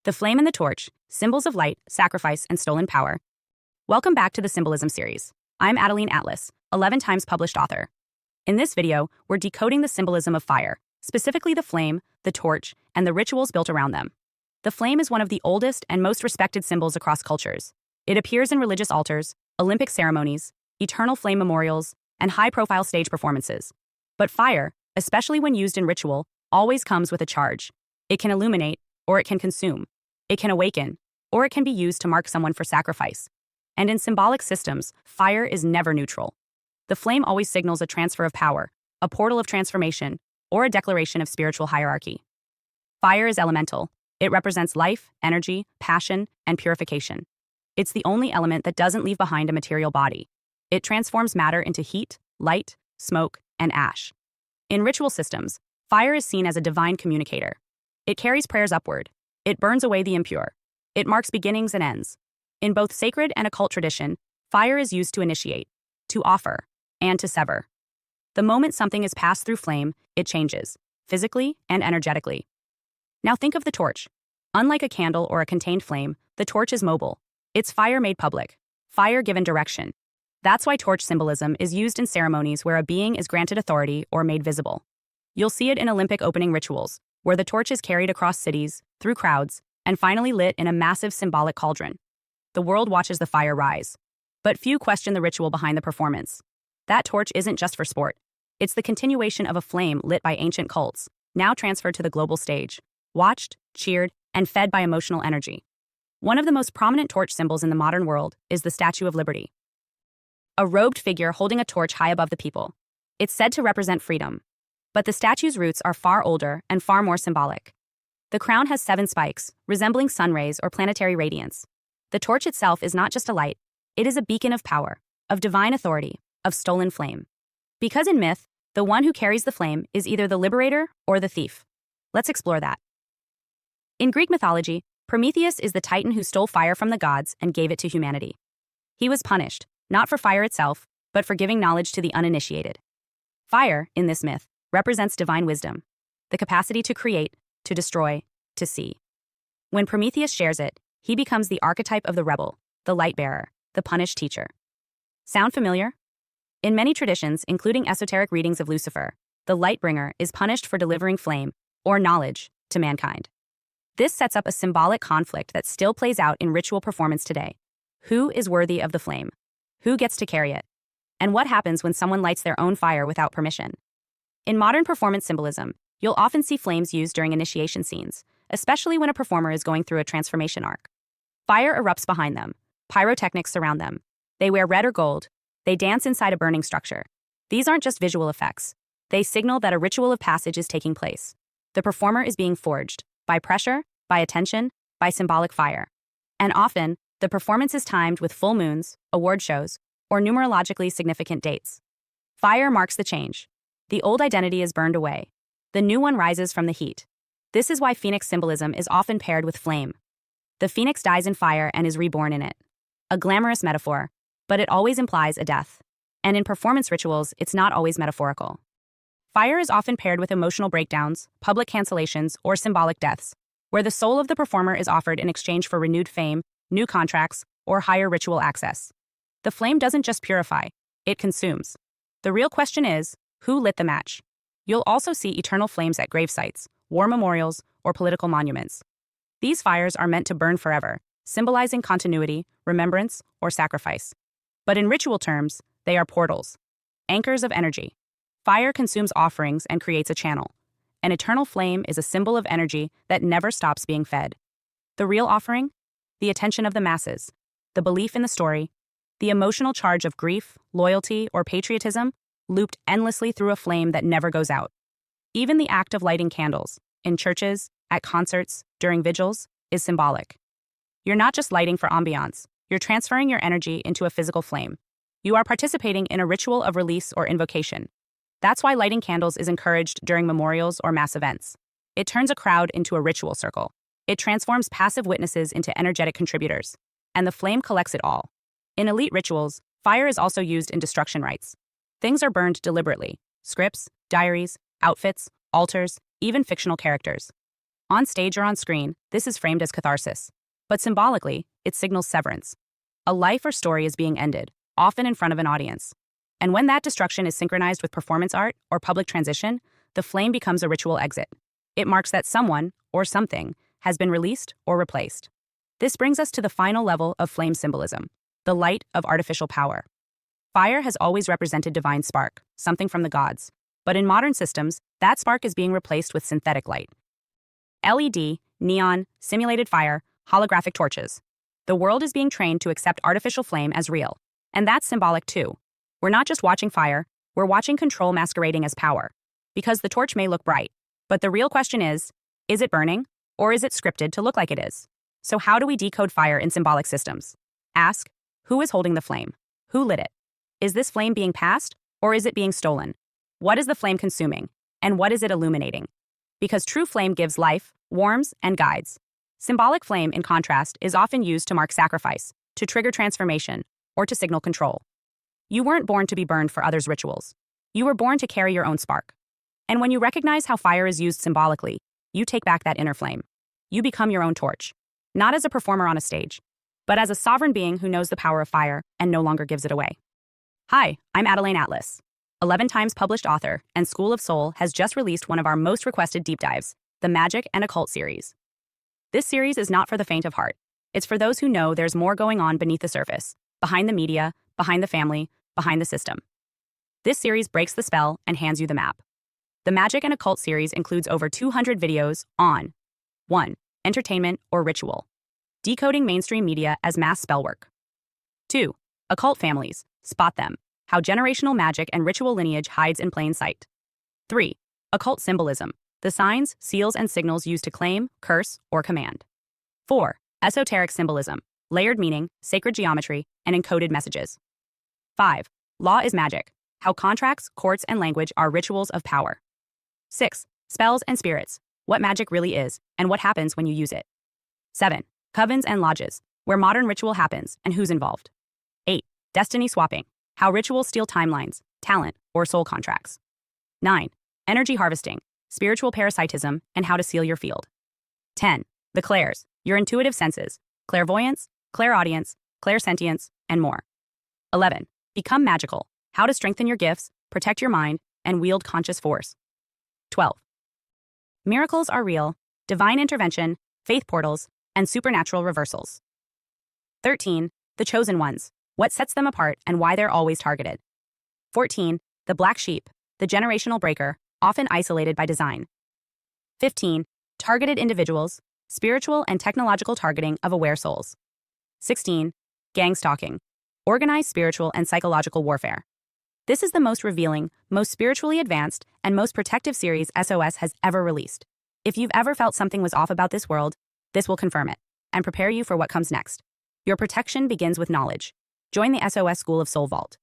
The flame and the torch, symbols of light, sacrifice, and stolen power. Welcome back to the Symbolism series. I'm Adeline Atlas, 11 times published author. In this video, we're decoding the symbolism of fire, specifically the flame, the torch, and the rituals built around them. The flame is one of the oldest and most respected symbols across cultures. It appears in religious altars, Olympic ceremonies, eternal flame memorials, and high-profile stage performances. But fire, especially when used in ritual, always comes with a charge. It can illuminate, or it can consume. It can awaken, or it can be used to mark someone for sacrifice. And in symbolic systems, fire is never neutral. The flame always signals a transfer of power, a portal of transformation, or a declaration of spiritual hierarchy. Fire is elemental. It represents life, energy, passion, and purification. It's the only element that doesn't leave behind a material body. It transforms matter into heat, light, smoke, and ash. In ritual systems, fire is seen as a divine communicator. It carries prayers upward. It burns away the impure. It marks beginnings and ends. In both sacred and occult tradition, fire is used to initiate, to offer, and to sever. The moment something is passed through flame, it changes, physically and energetically. Now think of the torch. Unlike a candle or a contained flame, the torch is mobile. It's fire made public, fire given direction. That's why torch symbolism is used in ceremonies where a being is granted authority or made visible. You'll see it in Olympic opening rituals, where the torch is carried across cities, through crowds, and finally lit in a massive symbolic cauldron. The world watches the fire rise. But few question the ritual behind the performance. That torch isn't just for sport. It's the continuation of a flame lit by ancient cults, now transferred to the global stage, watched, cheered, and fed by emotional energy. One of the most prominent torch symbols in the modern world is the Statue of Liberty. A robed figure holding a torch high above the people. It's said to represent freedom. But the statue's roots are far older and far more symbolic. The crown has 7 spikes, resembling sun rays or planetary radiance. The torch itself is not just a light, it is a beacon of power, of divine authority, of stolen flame. Because in myth, the one who carries the flame is either the liberator or the thief. Let's explore that. In Greek mythology, Prometheus is the titan who stole fire from the gods and gave it to humanity. He was punished, not for fire itself, but for giving knowledge to the uninitiated. Fire, in this myth, represents divine wisdom, the capacity to create, to destroy, to see. When Prometheus shares it, he becomes the archetype of the rebel, the light bearer, the punished teacher. Sound familiar? In many traditions, including esoteric readings of Lucifer, the light bringer is punished for delivering flame, or knowledge, to mankind. This sets up a symbolic conflict that still plays out in ritual performance today. Who is worthy of the flame? Who gets to carry it? And what happens when someone lights their own fire without permission? In modern performance symbolism, you'll often see flames used during initiation scenes, especially when a performer is going through a transformation arc. Fire erupts behind them. Pyrotechnics surround them. They wear red or gold. They dance inside a burning structure. These aren't just visual effects. They signal that a ritual of passage is taking place. The performer is being forged by pressure, by attention, by symbolic fire. And often, the performance is timed with full moons, award shows, or numerologically significant dates. Fire marks the change. The old identity is burned away. The new one rises from the heat. This is why phoenix symbolism is often paired with flame. The phoenix dies in fire and is reborn in it. A glamorous metaphor, but it always implies a death. And in performance rituals, it's not always metaphorical. Fire is often paired with emotional breakdowns, public cancellations, or symbolic deaths, where the soul of the performer is offered in exchange for renewed fame, new contracts, or higher ritual access. The flame doesn't just purify, it consumes. The real question is, who lit the match? You'll also see eternal flames at grave sites, war memorials, or political monuments. These fires are meant to burn forever, symbolizing continuity, remembrance, or sacrifice. But in ritual terms, they are portals, anchors of energy. Fire consumes offerings and creates a channel. An eternal flame is a symbol of energy that never stops being fed. The real offering? The attention of the masses, the belief in the story, the emotional charge of grief, loyalty, or patriotism, looped endlessly through a flame that never goes out. Even the act of lighting candles, in churches, at concerts, during vigils, is symbolic. You're not just lighting for ambiance, you're transferring your energy into a physical flame. You are participating in a ritual of release or invocation. That's why lighting candles is encouraged during memorials or mass events. It turns a crowd into a ritual circle. It transforms passive witnesses into energetic contributors. And the flame collects it all. In elite rituals, fire is also used in destruction rites. Things are burned deliberately. Scripts, diaries, outfits, altars, even fictional characters. On stage or on screen, this is framed as catharsis. But symbolically, it signals severance. A life or story is being ended, often in front of an audience. And when that destruction is synchronized with performance art or public transition, the flame becomes a ritual exit. It marks that someone, or something, has been released or replaced. This brings us to the final level of flame symbolism, the light of artificial power. Fire has always represented divine spark, something from the gods. But in modern systems, that spark is being replaced with synthetic light. LED, neon, simulated fire, holographic torches. The world is being trained to accept artificial flame as real. And that's symbolic too. We're not just watching fire, we're watching control masquerading as power. Because the torch may look bright, but the real question is it burning, or is it scripted to look like it is? So how do we decode fire in symbolic systems? Ask, who is holding the flame? Who lit it? Is this flame being passed, or is it being stolen? What is the flame consuming, and what is it illuminating? Because true flame gives life, warms, and guides. Symbolic flame, in contrast, is often used to mark sacrifice, to trigger transformation, or to signal control. You weren't born to be burned for others' rituals. You were born to carry your own spark. And when you recognize how fire is used symbolically, you take back that inner flame. You become your own torch, not as a performer on a stage, but as a sovereign being who knows the power of fire and no longer gives it away. Hi, I'm Adeline Atlas. 11 times published author, and School of Soul has just released one of our most requested deep dives, the Magic and Occult series. This series is not for the faint of heart. It's for those who know there's more going on beneath the surface, behind the media, behind the family, behind the system. This series breaks the spell and hands you the map. The Magic and Occult series includes over 200 videos on 1. Entertainment or ritual. Decoding mainstream media as mass spellwork. 2. Occult families. Spot them. How generational magic and ritual lineage hides in plain sight. 3. Occult symbolism. The signs, seals, and signals used to claim, curse, or command. 4. Esoteric symbolism. Layered meaning, sacred geometry, and encoded messages. 5. Law is magic. How contracts, courts, and language are rituals of power. 6. Spells and spirits. What magic really is, and what happens when you use it. 7. Covens and lodges. Where modern ritual happens, and who's involved. 8. Destiny swapping. How rituals steal timelines, talent, or soul contracts. 9. Energy harvesting. Spiritual parasitism, and how to seal your field. 10. The clairs. Your intuitive senses. Clairvoyance, clairaudience, clairsentience, and more. 11. Become magical. How to strengthen your gifts, protect your mind, and wield conscious force. 12. Miracles are real, divine intervention, faith portals, and supernatural reversals. 13. The chosen ones. What sets them apart and why they're always targeted. 14. The black sheep, the generational breaker, often isolated by design. 15. Targeted individuals, spiritual and technological targeting of aware souls. 16. Gang stalking, organized spiritual and psychological warfare. This is the most revealing, most spiritually advanced, and most protective series SOS has ever released. If you've ever felt something was off about this world, this will confirm it, and prepare you for what comes next. Your protection begins with knowledge. Join the SOS School of Soul Vault.